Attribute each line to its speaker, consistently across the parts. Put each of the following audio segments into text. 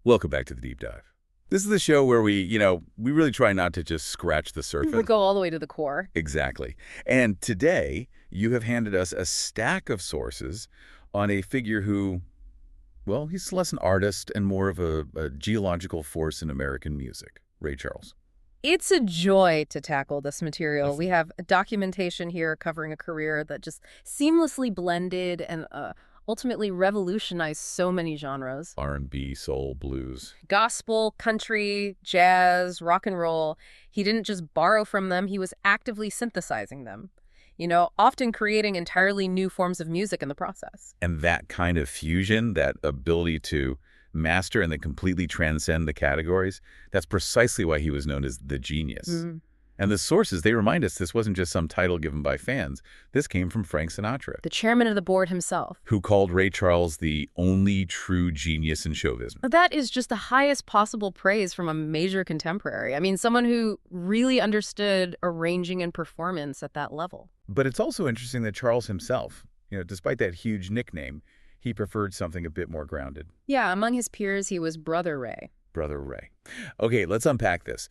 Speaker 1: Welcome back to the Deep Dive. This is the show where we really try not to just scratch the surface.
Speaker 2: We go all the way to the core.
Speaker 1: Exactly. And today, you have handed us a stack of sources on a figure who, well, he's less an artist and more of a geological force in American music, Ray Charles.
Speaker 2: It's a joy to tackle this material. We have documentation here covering a career that just seamlessly blended and ultimately revolutionized so many genres.
Speaker 1: R&B, soul, blues.
Speaker 2: Gospel, country, jazz, rock and roll. He didn't just borrow from them, he was actively synthesizing them. Often creating entirely new forms of music in the process.
Speaker 1: And that kind of fusion, that ability to master and then completely transcend the categories, that's precisely why he was known as the genius.
Speaker 2: Mm-hmm.
Speaker 1: And the sources, they remind us this wasn't just some title given by fans. This came from Frank Sinatra,
Speaker 2: The chairman of the board himself.
Speaker 1: who called Ray Charles the only true genius in showbiz.
Speaker 2: That is just the highest possible praise from a major contemporary. I mean, someone who really understood arranging and performance at that level.
Speaker 1: But it's also interesting that Charles himself, despite that huge nickname, he preferred something a bit more grounded.
Speaker 2: Yeah, among his peers, he was Brother Ray.
Speaker 1: Brother Ray. Okay, let's unpack this.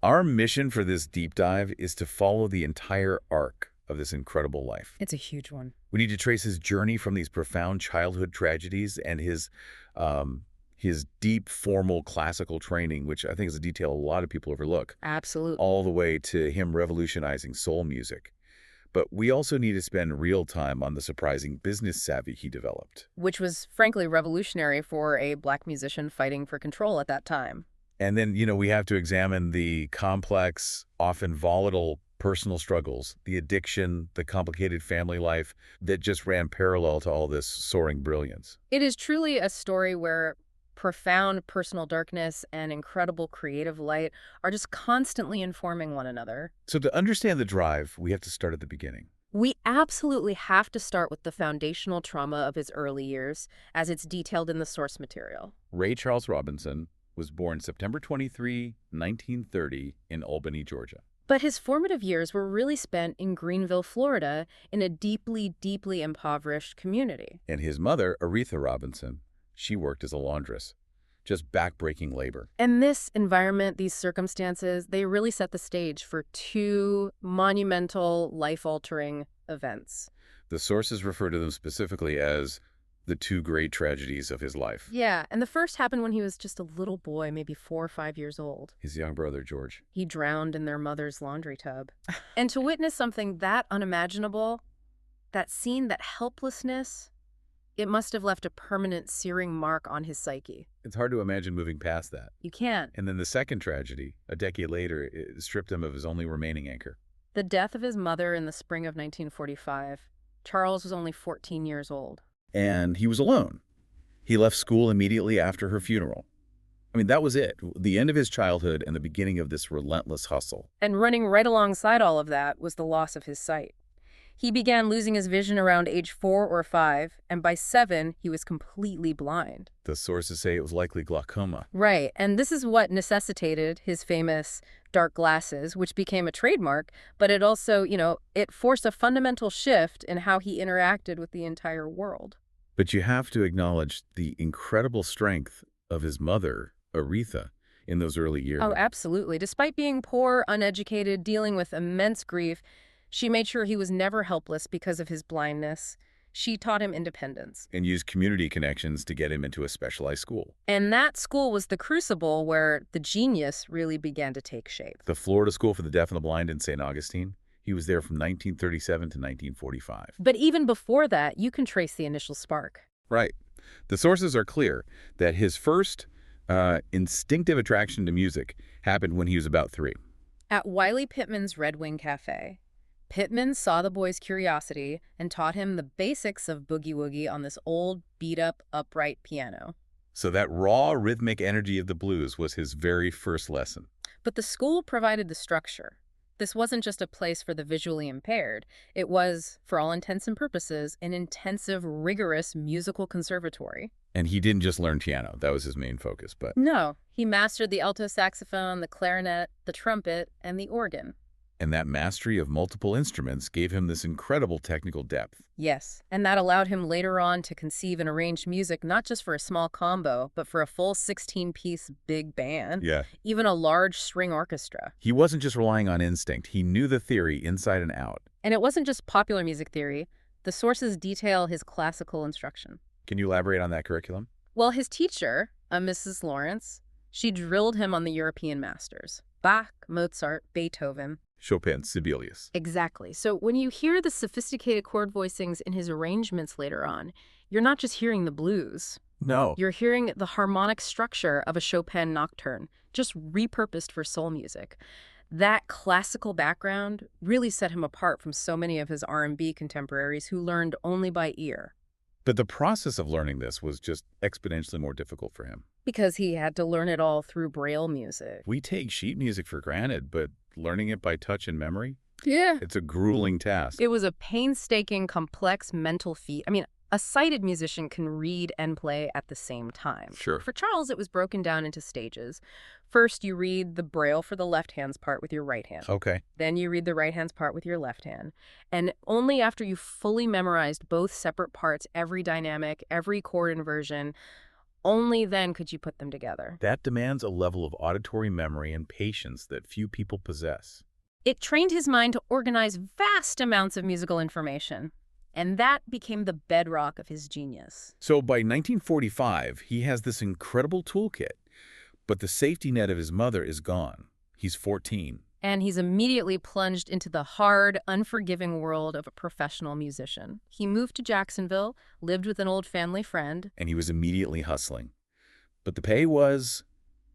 Speaker 1: Our mission for this deep dive is to follow the entire arc of this incredible life.
Speaker 2: It's a huge one.
Speaker 1: We need to trace his journey from these profound childhood tragedies and his deep formal classical training, which I think is a detail a lot of people overlook.
Speaker 2: Absolutely.
Speaker 1: All the way to him revolutionizing soul music. But we also need to spend real time on the surprising business savvy he developed.
Speaker 2: Which was, frankly, revolutionary for a black musician fighting for control at that time.
Speaker 1: And then, we have to examine the complex, often volatile personal struggles, the addiction, the complicated family life that just ran parallel to all this soaring brilliance.
Speaker 2: It is truly a story where profound personal darkness and incredible creative light are just constantly informing one another.
Speaker 1: So to understand the drive, we have to start at the beginning.
Speaker 2: We absolutely have to start with the foundational trauma of his early years, as it's detailed in the source material.
Speaker 1: Ray Charles Robinson was born September 23, 1930, in Albany, Georgia.
Speaker 2: But his formative years were really spent in Greenville, Florida, in a deeply, deeply impoverished community.
Speaker 1: And his mother, Aretha Robinson, she worked as a laundress, just back-breaking labor.
Speaker 2: And this environment, these circumstances, they really set the stage for two monumental, life-altering events.
Speaker 1: The sources refer to them specifically as the two great tragedies of his life.
Speaker 2: Yeah, and the first happened when he was just a little boy, maybe 4 or 5 years old.
Speaker 1: His young brother, George.
Speaker 2: He drowned in their mother's laundry tub. And to witness something that unimaginable, that scene, that helplessness, it must have left a permanent searing mark on his psyche.
Speaker 1: It's hard to imagine moving past that.
Speaker 2: You can't.
Speaker 1: And then the second tragedy, a decade later, it stripped him of his only remaining anchor.
Speaker 2: The death of his mother in the spring of 1945. Charles was only 14 years old.
Speaker 1: And he was alone. He left school immediately after her funeral. I mean, that was it. The end of his childhood and the beginning of this relentless hustle.
Speaker 2: And running right alongside all of that was the loss of his sight. He began losing his vision around age 4 or 5, and by 7, he was completely blind.
Speaker 1: The sources say it was likely glaucoma.
Speaker 2: Right, and this is what necessitated his famous dark glasses, which became a trademark, but it also, it forced a fundamental shift in how he interacted with the entire world.
Speaker 1: But you have to acknowledge the incredible strength of his mother, Aretha, in those early years.
Speaker 2: Oh, absolutely. Despite being poor, uneducated, dealing with immense grief, she made sure he was never helpless because of his blindness. She taught him independence.
Speaker 1: And used community connections to get him into a specialized school.
Speaker 2: And that school was the crucible where the genius really began to take shape.
Speaker 1: The Florida School for the Deaf and the Blind in St. Augustine. He was there from 1937 to 1945.
Speaker 2: But even before that, you can trace the initial spark.
Speaker 1: Right. The sources are clear that his first instinctive attraction to music happened when he was about 3.
Speaker 2: At Wiley Pittman's Red Wing Cafe, Pittman saw the boy's curiosity and taught him the basics of boogie-woogie on this old, beat-up, upright piano.
Speaker 1: So that raw, rhythmic energy of the blues was his very first lesson.
Speaker 2: But the school provided the structure. This wasn't just a place for the visually impaired. It was, for all intents and purposes, an intensive, rigorous musical conservatory.
Speaker 1: And he didn't just learn piano. That was his main focus, but...
Speaker 2: No, he mastered the alto saxophone, the clarinet, the trumpet, and the organ.
Speaker 1: And that mastery of multiple instruments gave him this incredible technical depth.
Speaker 2: Yes, and that allowed him later on to conceive and arrange music not just for a small combo, but for a full 16-piece big band,
Speaker 1: Yeah.
Speaker 2: even a large string orchestra.
Speaker 1: He wasn't just relying on instinct. He knew the theory inside and out.
Speaker 2: And it wasn't just popular music theory. The sources detail his classical instruction.
Speaker 1: Can you elaborate on that curriculum?
Speaker 2: Well, his teacher, a Mrs. Lawrence, she drilled him on the European masters. Bach, Mozart, Beethoven.
Speaker 1: Chopin, Sibelius.
Speaker 2: Exactly. So when you hear the sophisticated chord voicings in his arrangements later on, you're not just hearing the blues.
Speaker 1: No.
Speaker 2: You're hearing the harmonic structure of a Chopin nocturne, just repurposed for soul music. That classical background really set him apart from so many of his R&B contemporaries who learned only by ear.
Speaker 1: But the process of learning this was just exponentially more difficult for him.
Speaker 2: Because he had to learn it all through Braille music.
Speaker 1: We take sheet music for granted, but learning it by touch and memory?
Speaker 2: Yeah.
Speaker 1: It's a grueling task.
Speaker 2: It was a painstaking, complex mental feat. I mean, a sighted musician can read and play at the same time.
Speaker 1: Sure.
Speaker 2: For Charles, it was broken down into stages. First, you read the Braille for the left hand's part with your right hand.
Speaker 1: Okay.
Speaker 2: Then you read the right hand's part with your left hand. And only after you fully memorized both separate parts, every dynamic, every chord inversion, only then could you put them together.
Speaker 1: That demands a level of auditory memory and patience that few people possess.
Speaker 2: It trained his mind to organize vast amounts of musical information. And that became the bedrock of his genius.
Speaker 1: So by 1945, he has this incredible toolkit, but the safety net of his mother is gone. He's 14.
Speaker 2: And he's immediately plunged into the hard, unforgiving world of a professional musician. He moved to Jacksonville, lived with an old family friend.
Speaker 1: And he was immediately hustling. But the pay was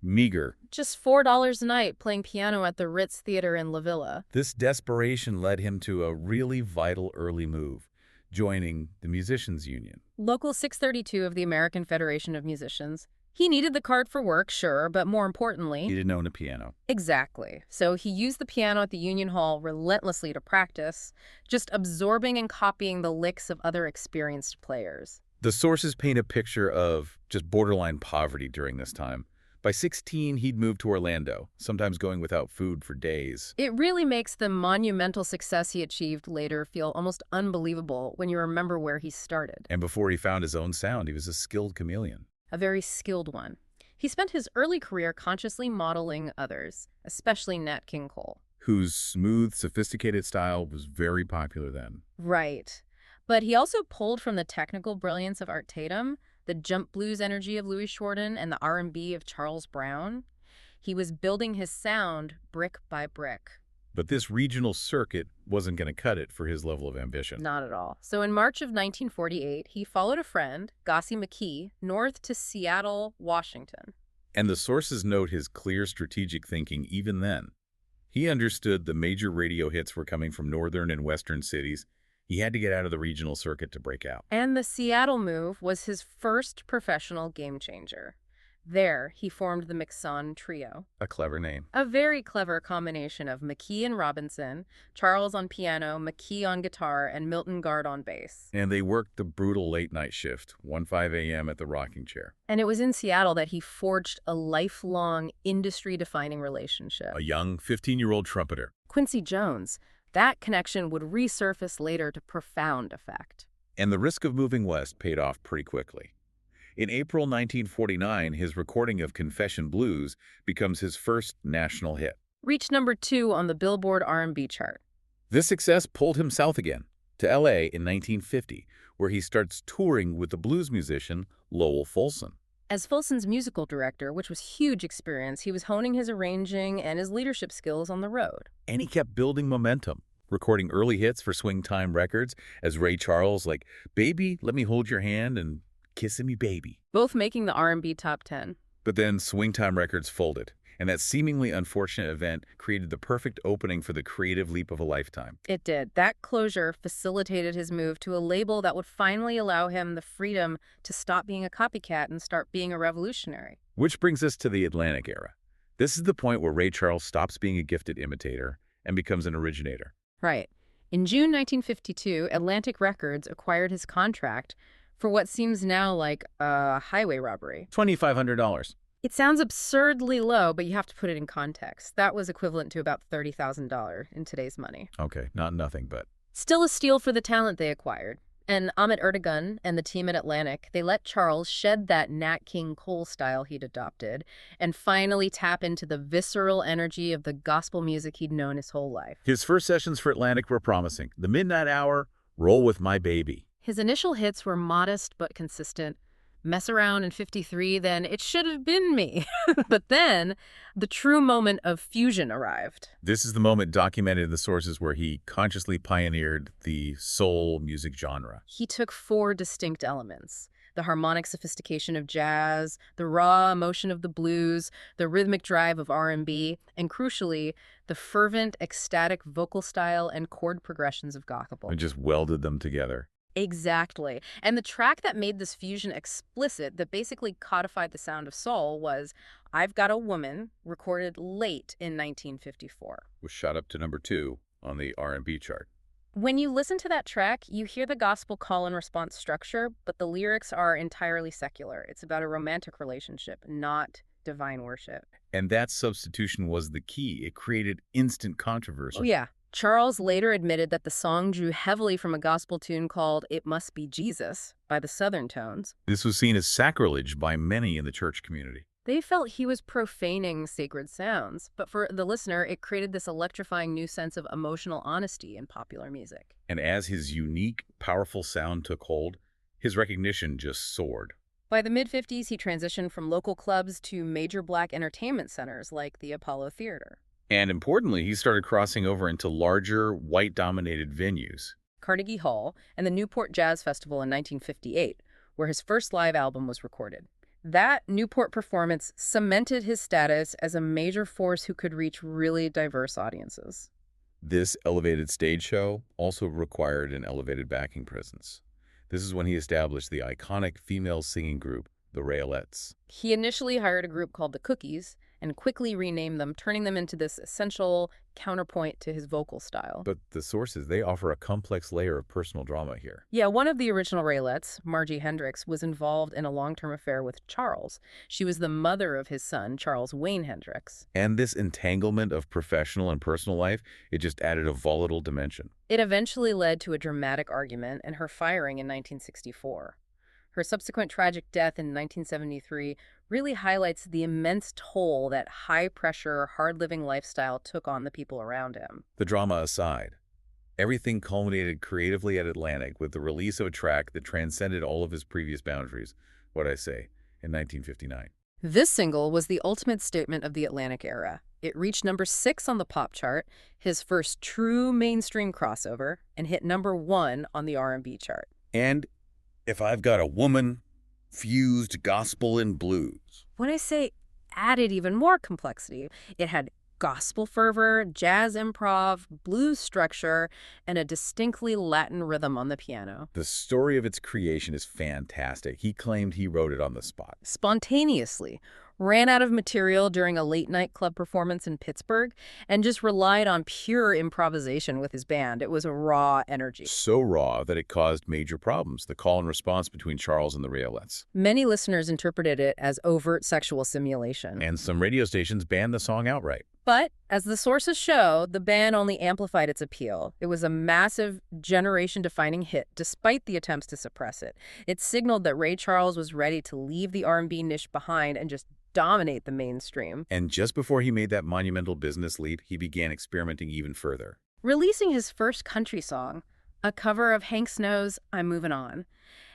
Speaker 1: meager.
Speaker 2: Just $4 a night playing piano at the Ritz Theater in La Villa.
Speaker 1: This desperation led him to a really vital early move, joining the Musicians Union.
Speaker 2: Local 632 of the American Federation of Musicians. He needed the card for work, sure, but more importantly...
Speaker 1: He didn't own a piano.
Speaker 2: Exactly. So he used the piano at the Union Hall relentlessly to practice, just absorbing and copying the licks of other experienced players.
Speaker 1: The sources paint a picture of just borderline poverty during this time. By 16, he'd moved to Orlando, sometimes going without food for days.
Speaker 2: It really makes the monumental success he achieved later feel almost unbelievable when you remember where he started.
Speaker 1: And before he found his own sound, he was a skilled chameleon.
Speaker 2: A very skilled one. He spent his early career consciously modeling others, especially Nat King Cole.
Speaker 1: Whose smooth, sophisticated style was very popular then.
Speaker 2: Right. But he also pulled from the technical brilliance of Art Tatum, the jump blues energy of Louis Jordan, and the R&B of Charles Brown. He was building his sound brick by brick.
Speaker 1: But this regional circuit wasn't going to cut it for his level of ambition.
Speaker 2: Not at all. So in March of 1948, he followed a friend, Gussie McKee, north to Seattle, Washington.
Speaker 1: And the sources note his clear strategic thinking even then. He understood the major radio hits were coming from northern and western cities. He had to get out of the regional circuit to break out.
Speaker 2: And the Seattle move was his first professional game changer. There, he formed the McSon Trio.
Speaker 1: A clever name.
Speaker 2: A very clever combination of McKee and Robinson, Charles on piano, McKee on guitar, and Milton Guard on bass.
Speaker 1: And they worked the brutal late-night shift, 1:05 a.m. at the rocking chair.
Speaker 2: And it was in Seattle that he forged a lifelong, industry-defining relationship.
Speaker 1: A young 15-year-old trumpeter.
Speaker 2: Quincy Jones. That connection would resurface later to profound effect.
Speaker 1: And the risk of moving west paid off pretty quickly. In April 1949, his recording of Confession Blues becomes his first national hit.
Speaker 2: Reached number 2 on the Billboard R&B chart.
Speaker 1: This success pulled him south again, to L.A. in 1950, where he starts touring with the blues musician Lowell Fulson.
Speaker 2: As Fulson's musical director, which was huge experience, he was honing his arranging and his leadership skills on the road.
Speaker 1: And he kept building momentum, recording early hits for Swing Time Records as Ray Charles, like Baby, Let Me Hold Your Hand and Kissing Me Baby.
Speaker 2: Both making the R&B top 10.
Speaker 1: But then Swing Time Records folded, and that seemingly unfortunate event created the perfect opening for the creative leap of a lifetime.
Speaker 2: It did. That closure facilitated his move to a label that would finally allow him the freedom to stop being a copycat and start being a revolutionary.
Speaker 1: Which brings us to the Atlantic era. This is the point where Ray Charles stops being a gifted imitator and becomes an originator.
Speaker 2: Right. In June 1952, Atlantic Records acquired his contract for what seems now like a highway robbery.
Speaker 1: $2,500.
Speaker 2: It sounds absurdly low, but you have to put it in context. That was equivalent to about $30,000 in today's money.
Speaker 1: Okay, not nothing, but
Speaker 2: Still a steal for the talent they acquired. And Ahmet Ertegun and the team at Atlantic, they let Charles shed that Nat King Cole style he'd adopted and finally tap into the visceral energy of the gospel music he'd known his whole life.
Speaker 1: his first sessions for Atlantic were promising. The Midnight Hour, Roll With My Baby.
Speaker 2: His initial hits were modest but consistent. Mess Around in 53, then It Should Have Been Me. But then the true moment of fusion arrived.
Speaker 1: This is the moment documented in the sources where he consciously pioneered the soul music genre.
Speaker 2: He took four distinct elements: the harmonic sophistication of jazz, the raw emotion of the blues, the rhythmic drive of R&B, and crucially, the fervent, ecstatic vocal style and chord progressions of gospel.
Speaker 1: And just welded them together.
Speaker 2: Exactly. And the track that made this fusion explicit, that basically codified the sound of soul, was I've Got a Woman, recorded late in 1954.
Speaker 1: Was shot up to number 2 on the R&B chart.
Speaker 2: When you listen to that track, you hear the gospel call and response structure, but the lyrics are entirely secular. It's about a romantic relationship, not divine worship.
Speaker 1: And that substitution was the key. It created instant controversy.
Speaker 2: Oh, yeah. Charles later admitted that the song drew heavily from a gospel tune called It Must Be Jesus by the Southern Tones.
Speaker 1: This was seen as sacrilege by many in the church community.
Speaker 2: They felt he was profaning sacred sounds, but for the listener, it created this electrifying new sense of emotional honesty in popular music.
Speaker 1: And as his unique, powerful sound took hold, his recognition just soared.
Speaker 2: By the mid-50s, he transitioned from local clubs to major black entertainment centers like the Apollo Theater.
Speaker 1: And importantly, he started crossing over into larger, white-dominated venues.
Speaker 2: Carnegie Hall and the Newport Jazz Festival in 1958, where his first live album was recorded. That Newport performance cemented his status as a major force who could reach really diverse audiences.
Speaker 1: This elevated stage show also required an elevated backing presence. This is when he established the iconic female singing group, the Raelettes.
Speaker 2: He initially hired a group called the Cookies and quickly renamed them, turning them into this essential counterpoint to his vocal style.
Speaker 1: But the sources, they offer a complex layer of personal drama here.
Speaker 2: Yeah, one of the original Raelettes, Margie Hendricks, was involved in a long-term affair with Charles. She was the mother of his son, Charles Wayne Hendricks.
Speaker 1: And this entanglement of professional and personal life, it just added a volatile dimension.
Speaker 2: It eventually led to a dramatic argument and her firing in 1964. Her subsequent tragic death in 1973 really highlights the immense toll that high-pressure, hard-living lifestyle took on the people around him.
Speaker 1: The drama aside, everything culminated creatively at Atlantic with the release of a track that transcended all of his previous boundaries, what'd I say, in 1959.
Speaker 2: This single was the ultimate statement of the Atlantic era. It reached number 6 on the pop chart, his first true mainstream crossover, and hit number 1 on the R&B chart.
Speaker 1: And If I've Got a Woman, fused gospel and blues.
Speaker 2: When I say added even more complexity, it had gospel fervor, jazz improv, blues structure, and a distinctly Latin rhythm on the piano.
Speaker 1: The story of its creation is fantastic. He claimed he wrote it on the spot.
Speaker 2: Spontaneously, ran out of material during a late-night club performance in Pittsburgh, and just relied on pure improvisation with his band. It was a raw energy.
Speaker 1: So raw that it caused major problems, the call and response between Charles and the Raelettes.
Speaker 2: Many listeners interpreted it as overt sexual simulation.
Speaker 1: And some radio stations banned the song outright.
Speaker 2: But, as the sources show, the ban only amplified its appeal. It was a massive, generation-defining hit, despite the attempts to suppress it. It signaled that Ray Charles was ready to leave the R&B niche behind and just dominate the mainstream.
Speaker 1: And just before he made that monumental business leap, he began experimenting even further.
Speaker 2: Releasing his first country song, a cover of Hank Snow's I'm Moving On,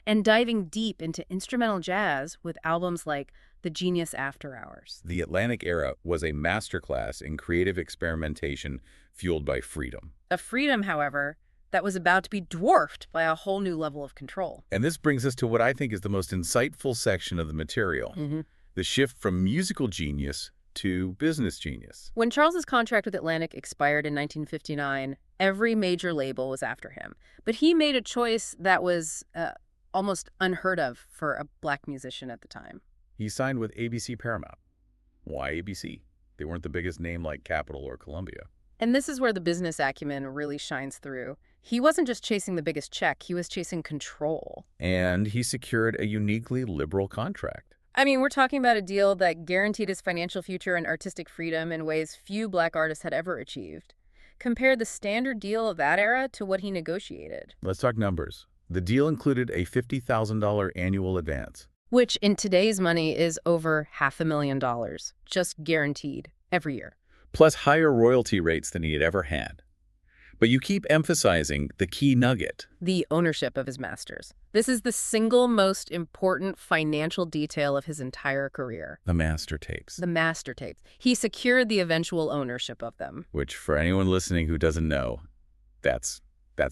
Speaker 2: and diving deep into instrumental jazz with albums like The Genius After Hours.
Speaker 1: The Atlantic era was a masterclass in creative experimentation fueled by freedom.
Speaker 2: A freedom, however, that was about to be dwarfed by a whole new level of control.
Speaker 1: And this brings us to what I think is the most insightful section of the material. The shift from musical genius to business genius.
Speaker 2: When Charles's contract with Atlantic expired in 1959, every major label was after him. But he made a choice that was almost unheard of for a black musician at the time.
Speaker 1: He signed with ABC-Paramount. Why ABC? They weren't the biggest name like Capitol or Columbia.
Speaker 2: And this is where the business acumen really shines through. He wasn't just chasing the biggest check, he was chasing control.
Speaker 1: And he secured a uniquely liberal contract.
Speaker 2: I mean, we're talking about a deal that guaranteed his financial future and artistic freedom in ways few black artists had ever achieved. Compare the standard deal of that era to what he negotiated,
Speaker 1: Let's talk numbers. The deal included a $50,000 annual advance.
Speaker 2: which in today's money is over $500,000, just guaranteed every year.
Speaker 1: Plus higher royalty rates than he had ever had. But you keep emphasizing the key nugget.
Speaker 2: The ownership of his masters. This is the single most important financial detail of his entire career.
Speaker 1: The master tapes.
Speaker 2: The master tapes. He secured the eventual ownership of them.
Speaker 1: Which, for anyone listening who doesn't know, that's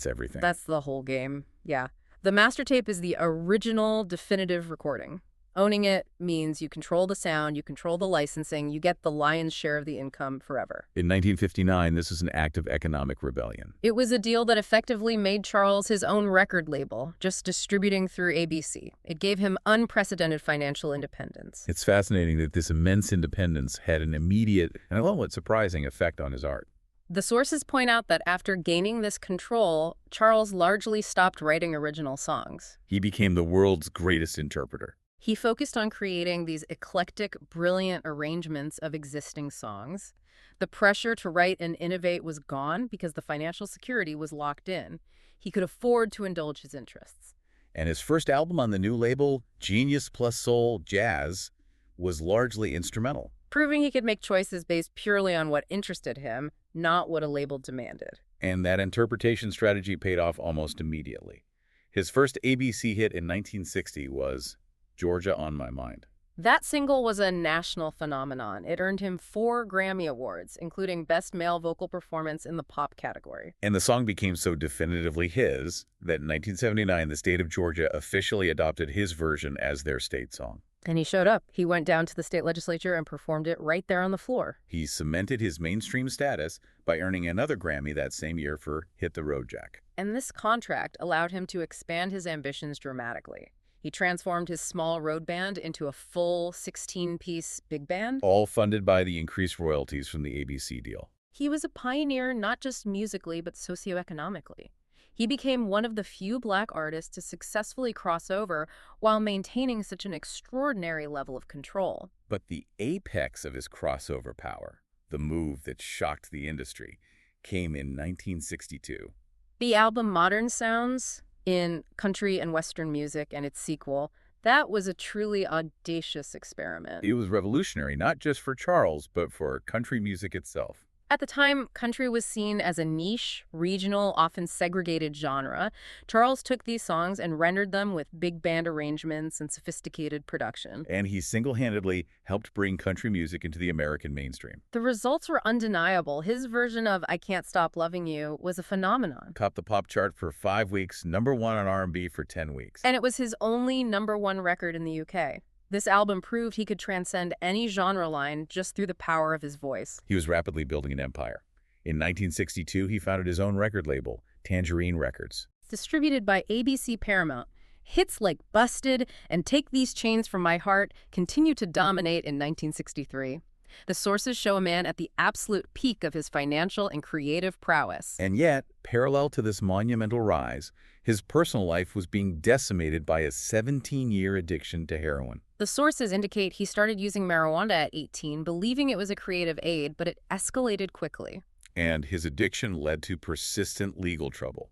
Speaker 1: everything.
Speaker 2: That's the whole game. Yeah. The master tape is the original definitive recording. Owning it means you control the sound, you control the licensing, you get the lion's share of the income forever.
Speaker 1: In 1959, this was an act of economic rebellion.
Speaker 2: It was a deal that effectively made Charles his own record label, just distributing through ABC. It gave him unprecedented financial independence.
Speaker 1: It's fascinating that this immense independence had an immediate and somewhat surprising effect on his art.
Speaker 2: The sources point out that after gaining this control, Charles largely stopped writing original songs.
Speaker 1: He became the world's greatest interpreter.
Speaker 2: He focused on creating these eclectic, brilliant arrangements of existing songs. The pressure to write and innovate was gone because the financial security was locked in. He could afford to indulge his interests.
Speaker 1: And his first album on the new label, Genius Plus Soul Jazz, was largely instrumental.
Speaker 2: Proving he could make choices based purely on what interested him, not what a label demanded.
Speaker 1: And that interpretation strategy paid off almost immediately. His first ABC hit in 1960 was Georgia on My Mind.
Speaker 2: That single was a national phenomenon. It earned him 4 Grammy Awards, including Best Male Vocal Performance in the pop category.
Speaker 1: And the song became so definitively his that in 1979, the state of Georgia officially adopted his version as their state song.
Speaker 2: And he showed up. He went down to the state legislature and performed it right there on the floor.
Speaker 1: He cemented his mainstream status by earning another Grammy that same year for Hit the Road Jack.
Speaker 2: And this contract allowed him to expand his ambitions dramatically. He transformed his small road band into a full 16-piece big band.
Speaker 1: All funded by the increased royalties from the ABC deal.
Speaker 2: He was a pioneer not just musically, but socioeconomically. He became one of the few black artists to successfully cross over while maintaining such an extraordinary level of control.
Speaker 1: But the apex of his crossover power, the move that shocked the industry, came in 1962.
Speaker 2: The album Modern Sounds, in country and Western music, and its sequel, that was a truly audacious experiment.
Speaker 1: It was revolutionary, not just for Charles, but for country music itself.
Speaker 2: At the time, country was seen as a niche, regional, often segregated genre. Charles took these songs and rendered them with big band arrangements and sophisticated production.
Speaker 1: And he single-handedly helped bring country music into the American mainstream.
Speaker 2: The results were undeniable. His version of I Can't Stop Loving You was a phenomenon.
Speaker 1: Topped the pop chart for 5 weeks, #1 on R&B for 10 weeks.
Speaker 2: And it was his only #1 record in the UK. This album proved he could transcend any genre line just through the power of his voice.
Speaker 1: He was rapidly building an empire. In 1962, he founded his own record label, Tangerine Records.
Speaker 2: Distributed by ABC-Paramount, hits like Busted and Take These Chains From My Heart continued to dominate in 1963. The sources show a man at the absolute peak of his financial and creative prowess.
Speaker 1: And yet, parallel to this monumental rise, his personal life was being decimated by a 17-year addiction to heroin.
Speaker 2: The sources indicate he started using marijuana at 18, believing it was a creative aid, but it escalated quickly.
Speaker 1: And his addiction led to persistent legal trouble,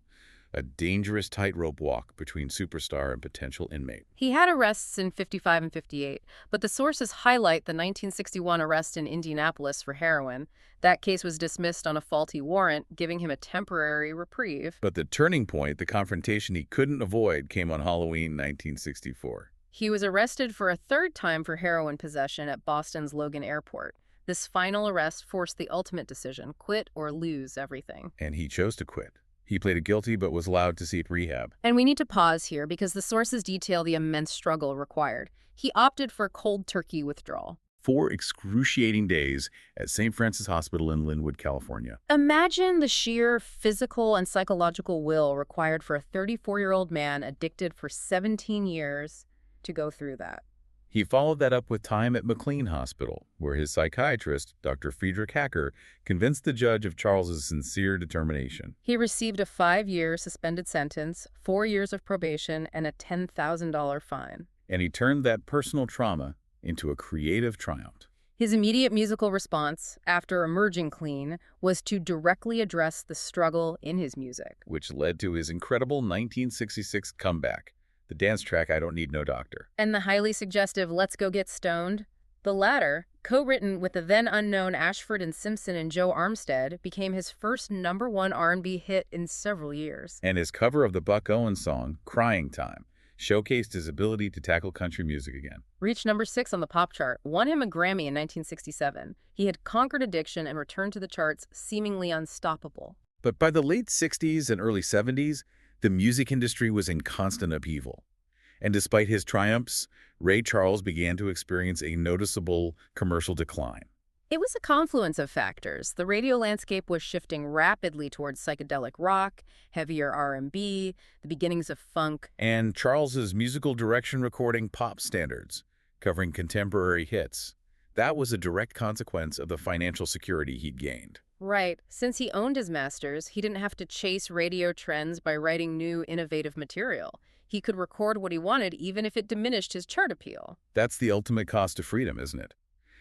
Speaker 1: a dangerous tightrope walk between superstar and potential inmate.
Speaker 2: He had arrests in 55 and 58, but the sources highlight the 1961 arrest in Indianapolis for heroin. That case was dismissed on a faulty warrant, giving him a temporary reprieve.
Speaker 1: But the turning point, the confrontation he couldn't avoid, came on Halloween 1964.
Speaker 2: He was arrested for a 3rd time for heroin possession at Boston's Logan Airport. This final arrest forced the ultimate decision, quit or lose everything.
Speaker 1: And he chose to quit. He pleaded guilty but was allowed to seek rehab.
Speaker 2: And we need to pause here because the sources detail the immense struggle required. He opted for cold turkey withdrawal.
Speaker 1: 4 excruciating days at St. Francis Hospital in Linwood, California.
Speaker 2: Imagine the sheer physical and psychological will required for a 34-year-old man addicted for 17 years to go through that.
Speaker 1: He followed that up with time at McLean Hospital, where his psychiatrist, Dr. Friedrich Hacker, convinced the judge of Charles's sincere determination.
Speaker 2: He received a 5-year suspended sentence, 4 years of probation, and a $10,000 fine.
Speaker 1: And he turned that personal trauma into a creative triumph.
Speaker 2: His immediate musical response, after emerging clean, was to directly address the struggle in his music.
Speaker 1: Which led to his incredible 1966 comeback, the dance track I Don't Need No Doctor.
Speaker 2: And the highly suggestive Let's Go Get Stoned? The latter, co-written with the then-unknown Ashford and Simpson and Joe Armstead, became his first #1 R&B hit in several years.
Speaker 1: And his cover of the Buck Owens song, Crying Time, showcased his ability to tackle country music again.
Speaker 2: Reached #6 on the pop chart, won him a Grammy in 1967. He had conquered addiction and returned to the charts seemingly unstoppable.
Speaker 1: But by the late 60s and early 70s, the music industry was in constant upheaval. And despite his triumphs, Ray Charles began to experience a noticeable commercial decline.
Speaker 2: It was a confluence of factors. The radio landscape was shifting rapidly towards psychedelic rock, heavier R&B, the beginnings of funk.
Speaker 1: And Charles's musical direction recording pop standards, covering contemporary hits. That was a direct consequence of the financial security he'd gained.
Speaker 2: Right. Since he owned his masters, he didn't have to chase radio trends by writing new, innovative material. He could record what he wanted even if it diminished his chart appeal.
Speaker 1: That's the ultimate cost of freedom, isn't it?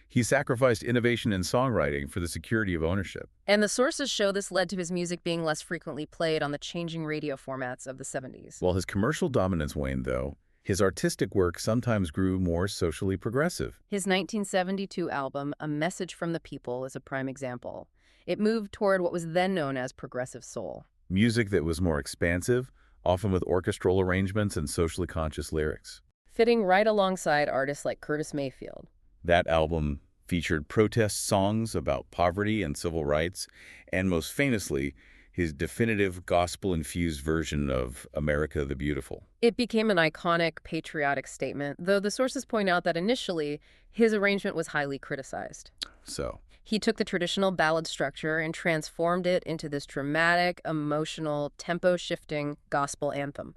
Speaker 1: He sacrificed innovation in songwriting for the security of ownership.
Speaker 2: And the sources show this led to his music being less frequently played on the changing radio formats of the 70s.
Speaker 1: While his commercial dominance waned, though, his artistic work sometimes grew more socially progressive.
Speaker 2: His 1972 album, A Message from the People, is a prime example. It moved toward what was then known as progressive soul.
Speaker 1: Music that was more expansive, often with orchestral arrangements and socially conscious lyrics.
Speaker 2: Fitting right alongside artists like Curtis Mayfield.
Speaker 1: That album featured protest songs about poverty and civil rights, and most famously, his definitive gospel-infused version of America the Beautiful.
Speaker 2: It became an iconic, patriotic statement, though the sources point out that initially, his arrangement was highly criticized.
Speaker 1: So,
Speaker 2: he took the traditional ballad structure and transformed it into this dramatic, emotional, tempo-shifting gospel anthem.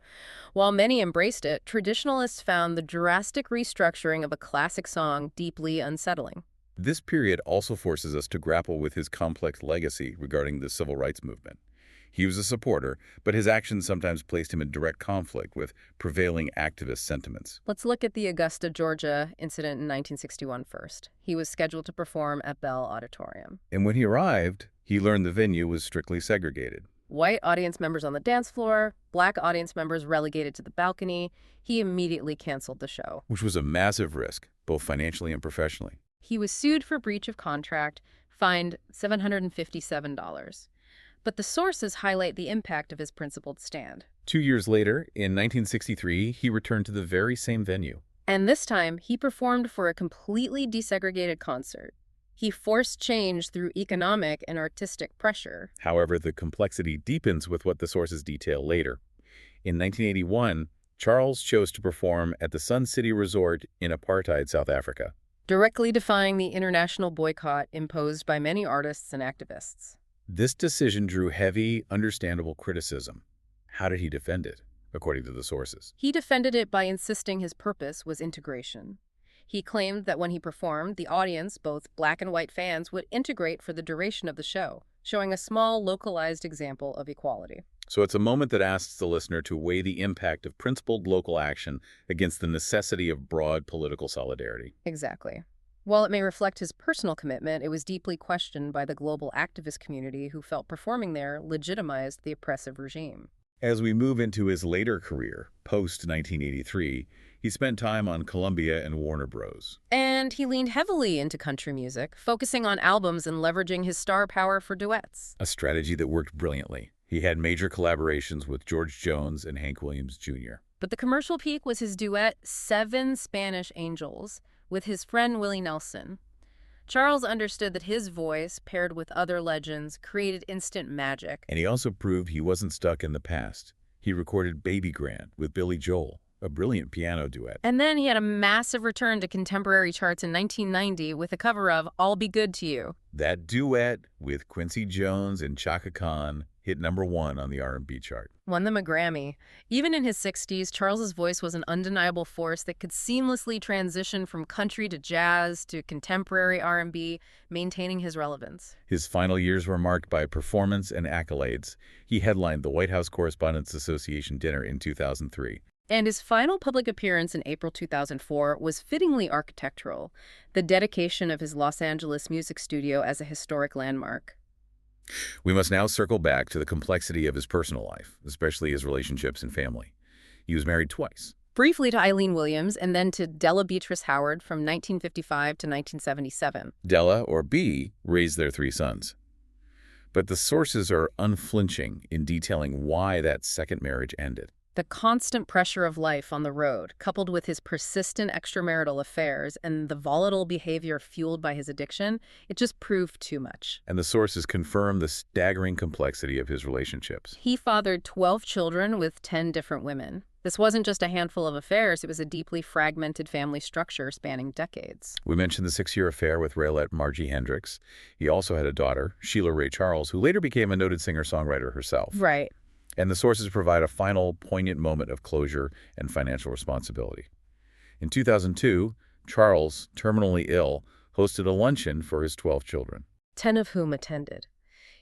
Speaker 2: While many embraced it, traditionalists found the drastic restructuring of a classic song deeply unsettling.
Speaker 1: this period also forces us to grapple with his complex legacy regarding the civil rights movement. He was a supporter, but his actions sometimes placed him in direct conflict with prevailing activist sentiments.
Speaker 2: Let's look at the Augusta, Georgia incident in 1961 first. He was scheduled to perform at Bell Auditorium.
Speaker 1: And when he arrived, he learned the venue was strictly segregated.
Speaker 2: White audience members on the dance floor, black audience members relegated to the balcony. He immediately canceled the show.
Speaker 1: Which was a massive risk, both financially and professionally.
Speaker 2: He was sued for breach of contract, fined $757. But the sources highlight the impact of his principled stand.
Speaker 1: 2 years later, in 1963, he returned to the very same venue.
Speaker 2: And this time, he performed for a completely desegregated concert. He forced change through economic and artistic pressure.
Speaker 1: However, the complexity deepens with what the sources detail later. In 1981, Charles chose to perform at the Sun City Resort in apartheid South Africa,
Speaker 2: Directly defying the international boycott imposed by many artists and activists.
Speaker 1: This decision drew heavy, understandable criticism. How did he defend it, according to the sources?
Speaker 2: He defended it by insisting his purpose was integration. He claimed that when he performed, the audience, both black and white fans, would integrate for the duration of the show, showing a small, localized example of equality.
Speaker 1: So it's a moment that asks the listener to weigh the impact of principled local action against the necessity of broad political solidarity.
Speaker 2: Exactly. While it may reflect his personal commitment, it was deeply questioned by the global activist community who felt performing there legitimized the oppressive regime.
Speaker 1: As we move into his later career, post-1983, he spent time on Columbia and Warner Bros.
Speaker 2: And he leaned heavily into country music, focusing on albums and leveraging his star power for duets.
Speaker 1: A strategy that worked brilliantly. He had major collaborations with George Jones and Hank Williams Jr.
Speaker 2: But the commercial peak was his duet, Seven Spanish Angels, with his friend Willie Nelson. Charles understood that his voice, paired with other legends, created instant magic.
Speaker 1: And he also proved he wasn't stuck in the past. He recorded Baby Grand with Billy Joel, a brilliant piano duet.
Speaker 2: And then he had a massive return to contemporary charts in 1990 with a cover of I'll Be Good to You.
Speaker 1: That duet with Quincy Jones and Chaka Khan hit #1 on the R&B chart.
Speaker 2: Won them a Grammy. Even in his 60s, Charles's voice was an undeniable force that could seamlessly transition from country to jazz to contemporary R&B, maintaining his relevance.
Speaker 1: His final years were marked by performance and accolades. He headlined the White House Correspondents' Association dinner in 2003.
Speaker 2: And his final public appearance in April 2004 was fittingly architectural, the dedication of his Los Angeles music studio as a historic landmark.
Speaker 1: We must now circle back to the complexity of his personal life, especially his relationships and family. He was married twice.
Speaker 2: Briefly to Eileen Williams and then to Della Beatrice Howard from 1955 to 1977.
Speaker 1: Della, or B, raised their 3 sons. But the sources are unflinching in detailing why that second marriage ended.
Speaker 2: The constant pressure of life on the road, coupled with his persistent extramarital affairs and the volatile behavior fueled by his addiction, it just proved too much.
Speaker 1: And the sources confirm the staggering complexity of his relationships.
Speaker 2: He fathered 12 children with 10 different women. This wasn't just a handful of affairs, it was a deeply fragmented family structure spanning decades.
Speaker 1: We mentioned the 6-year affair with Raylette Margie Hendricks. He also had a daughter, Sheila Ray Charles, who later became a noted singer-songwriter herself.
Speaker 2: Right.
Speaker 1: And the sources provide a final, poignant moment of closure and financial responsibility. In 2002, Charles, terminally ill, hosted a luncheon for his 12 children.
Speaker 2: 10 of whom attended.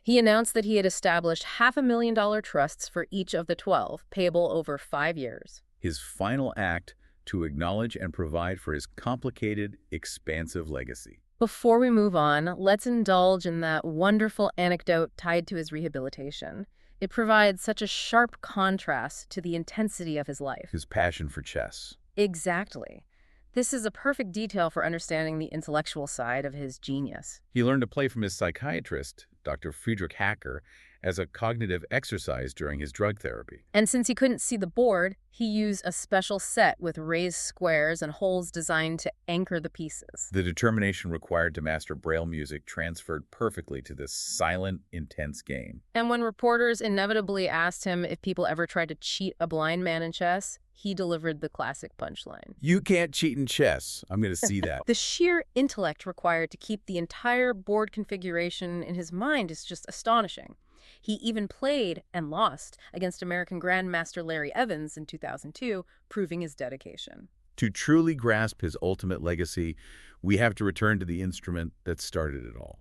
Speaker 2: He announced that he had established $500,000 trusts for each of the 12, payable over 5 years.
Speaker 1: His final act to acknowledge and provide for his complicated, expansive legacy.
Speaker 2: Before we move on, let's indulge in that wonderful anecdote tied to his rehabilitation. It provides such a sharp contrast to the intensity of his life.
Speaker 1: His passion for chess.
Speaker 2: Exactly. This is a perfect detail for understanding the intellectual side of his genius.
Speaker 1: He learned to play from his psychiatrist, Dr. Friedrich Hacker, as a cognitive exercise during his drug therapy.
Speaker 2: And since he couldn't see the board, he used a special set with raised squares and holes designed to anchor the pieces.
Speaker 1: The determination required to master Braille music transferred perfectly to this silent, intense game.
Speaker 2: And when reporters inevitably asked him if people ever tried to cheat a blind man in chess, he delivered the classic punchline.
Speaker 1: You can't cheat in chess. I'm going to see that.
Speaker 2: The sheer intellect required to keep the entire board configuration in his mind is just astonishing. He even played and lost against American Grandmaster Larry Evans in 2002, proving his dedication.
Speaker 1: To truly grasp his ultimate legacy, we have to return to the instrument that started it all.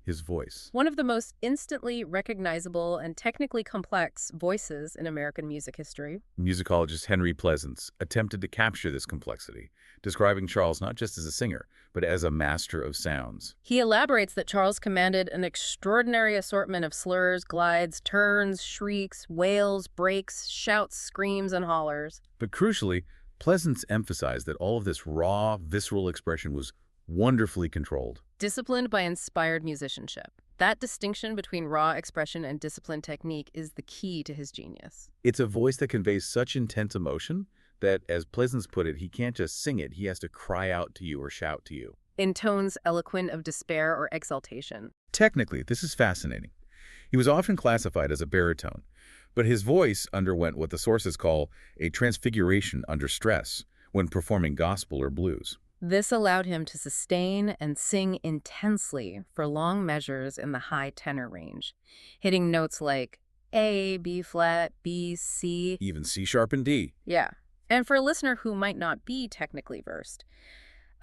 Speaker 1: His voice.
Speaker 2: One of the most instantly recognizable and technically complex voices in American music history.
Speaker 1: Musicologist Henry Pleasance attempted to capture this complexity, describing Charles not just as a singer, but as a master of sounds.
Speaker 2: He elaborates that Charles commanded an extraordinary assortment of slurs, glides, turns, shrieks, wails, breaks, shouts, screams, and hollers.
Speaker 1: But crucially, Pleasance emphasized that all of this raw, visceral expression was wonderfully controlled.
Speaker 2: Disciplined by inspired musicianship. That distinction between raw expression and disciplined technique is the key to his genius.
Speaker 1: It's a voice that conveys such intense emotion that, as Pleasance put it, he can't just sing it, he has to cry out to you or shout to you.
Speaker 2: In tones eloquent of despair or exaltation.
Speaker 1: Technically, this is fascinating. He was often classified as a baritone, but his voice underwent what the sources call a transfiguration under stress when performing gospel or blues.
Speaker 2: This allowed him to sustain and sing intensely for long measures in the high tenor range, hitting notes like A, B flat, B, C.
Speaker 1: Even C sharp and D.
Speaker 2: Yeah. And for a listener who might not be technically versed,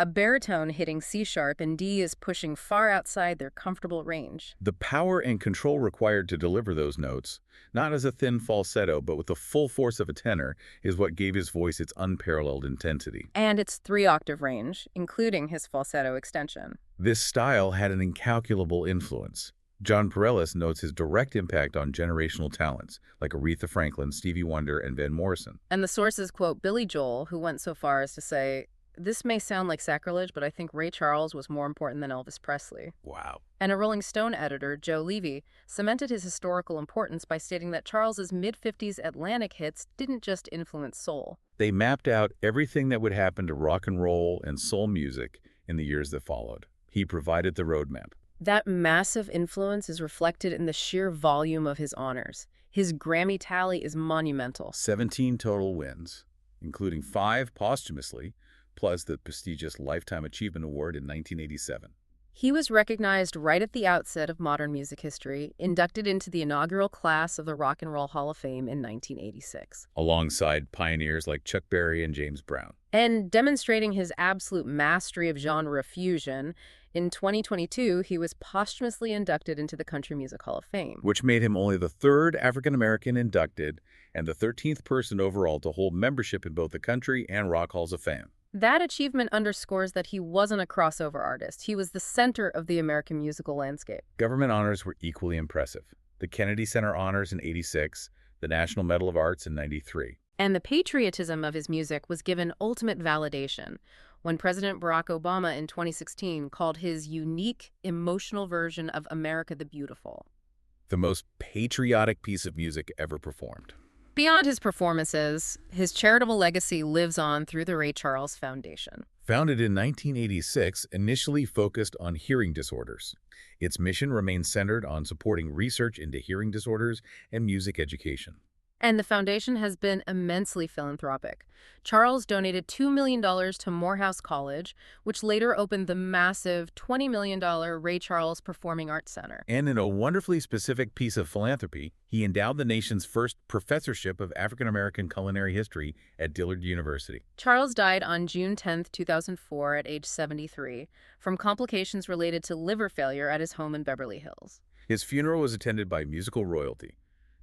Speaker 2: a baritone hitting C sharp and D is pushing far outside their comfortable range.
Speaker 1: The power and control required to deliver those notes, not as a thin falsetto, but with the full force of a tenor, is what gave his voice its unparalleled intensity.
Speaker 2: And its 3-octave range, including his falsetto extension.
Speaker 1: This style had an incalculable influence. John Pareles notes his direct impact on generational talents, like Aretha Franklin, Stevie Wonder, and Van Morrison.
Speaker 2: And the sources quote Billy Joel, who went so far as to say, "This may sound like sacrilege, but I think Ray Charles was more important than Elvis Presley."
Speaker 1: Wow.
Speaker 2: And a Rolling Stone editor, Joe Levy, cemented his historical importance by stating that Charles's mid-50s Atlantic hits didn't just influence soul.
Speaker 1: They mapped out everything that would happen to rock and roll and soul music in the years that followed. He provided the roadmap.
Speaker 2: That massive influence is reflected in the sheer volume of his honors. His Grammy tally is monumental.
Speaker 1: 17 total wins, including 5 posthumously, plus the prestigious Lifetime Achievement Award in 1987.
Speaker 2: He was recognized right at the outset of modern music history, inducted into the inaugural class of the Rock and Roll Hall of Fame in 1986.
Speaker 1: Alongside pioneers like Chuck Berry and James Brown,
Speaker 2: And demonstrating his absolute mastery of genre fusion, in 2022, he was posthumously inducted into the Country Music Hall of Fame.
Speaker 1: which made him only the third African-American inducted and the 13th person overall to hold membership in both the country and rock halls of fame.
Speaker 2: That achievement underscores that he wasn't a crossover artist. He was the center of the American musical landscape.
Speaker 1: Government honors were equally impressive. The Kennedy Center honors in '86, the National Medal of Arts in '93.
Speaker 2: And the patriotism of his music was given ultimate validation when President Barack Obama in 2016 called his unique, emotional version of America the Beautiful.
Speaker 1: The most patriotic piece of music ever performed.
Speaker 2: Beyond his performances, his charitable legacy lives on through the Ray Charles Foundation.
Speaker 1: Founded in 1986, initially focused on hearing disorders. Its mission remains centered on supporting research into hearing disorders and music education.
Speaker 2: And the foundation has been immensely philanthropic. Charles donated $2 million to Morehouse College, which later opened the massive $20 million Ray Charles Performing Arts Center.
Speaker 1: And in a wonderfully specific piece of philanthropy, he endowed the nation's first professorship of African-American culinary history at Dillard University.
Speaker 2: Charles died on June 10, 2004, at age 73, from complications related to liver failure at his home in Beverly Hills.
Speaker 1: His funeral was attended by musical royalty.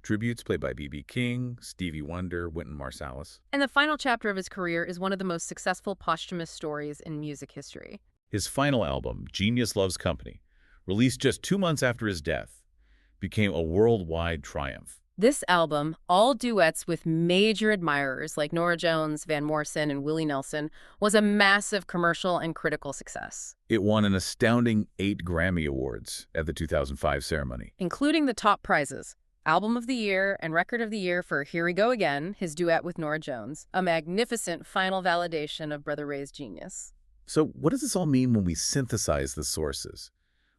Speaker 1: Tributes played by B.B. King, Stevie Wonder, Wynton Marsalis.
Speaker 2: And the final chapter of his career is one of the most successful posthumous stories in music history.
Speaker 1: His final album, Genius Loves Company, released just 2 months after his death, became a worldwide triumph.
Speaker 2: This album, all duets with major admirers like Norah Jones, Van Morrison, and Willie Nelson, was a massive commercial and critical success,
Speaker 1: It won an astounding 8 Grammy Awards at the 2005 ceremony.
Speaker 2: including the top prizes: Album of the Year and Record of the Year for Here We Go Again, his duet with Norah Jones, a magnificent final validation of Brother Ray's genius.
Speaker 1: So what does this all mean when we synthesize the sources?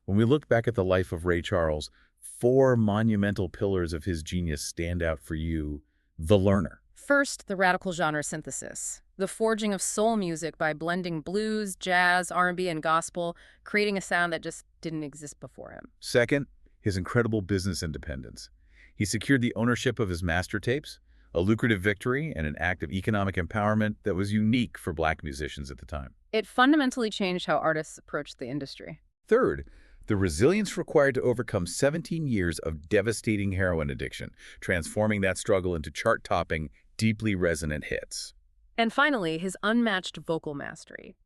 Speaker 1: When we look back at the life of Ray Charles, 4 monumental pillars of his genius stand out for you: the learner.
Speaker 2: First, the radical genre synthesis, the forging of soul music by blending blues, jazz, R&B, and gospel, creating a sound that just didn't exist before him.
Speaker 1: Second, his incredible business independence. He secured the ownership of his master tapes, a lucrative victory and an act of economic empowerment that was unique for Black musicians at the time.
Speaker 2: It fundamentally changed how artists approached the industry.
Speaker 1: Third, the resilience required to overcome 17 years of devastating heroin addiction, transforming that struggle into chart-topping, deeply resonant hits.
Speaker 2: And finally, his unmatched vocal mastery.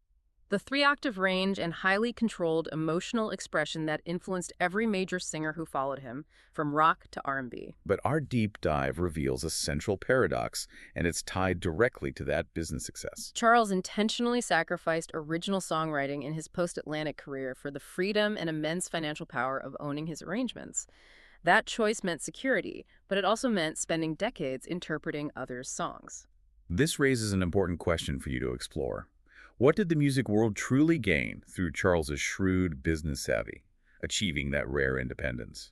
Speaker 2: The 3-octave range and highly controlled emotional expression that influenced every major singer who followed him, from rock to R&B.
Speaker 1: But our deep dive reveals a central paradox, and it's tied directly to that business success.
Speaker 2: Charles intentionally sacrificed original songwriting in his post-Atlantic career for the freedom and immense financial power of owning his arrangements. That choice meant security, but it also meant spending decades interpreting others' songs.
Speaker 1: This raises an important question for you to explore. What did the music world truly gain through Charles's shrewd business savvy, achieving that rare independence,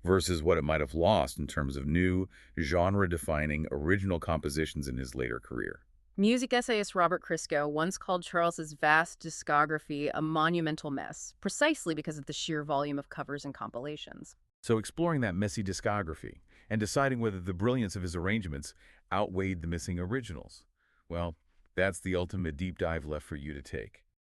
Speaker 1: versus what it might have lost in terms of new, genre-defining original compositions in his later career?
Speaker 2: Music essayist Robert Christgau once called Charles's vast discography a monumental mess, precisely because of the sheer volume of covers and compilations.
Speaker 1: So exploring that messy discography and deciding whether the brilliance of his arrangements outweighed the missing originals, well, that's the ultimate deep dive left for you to take.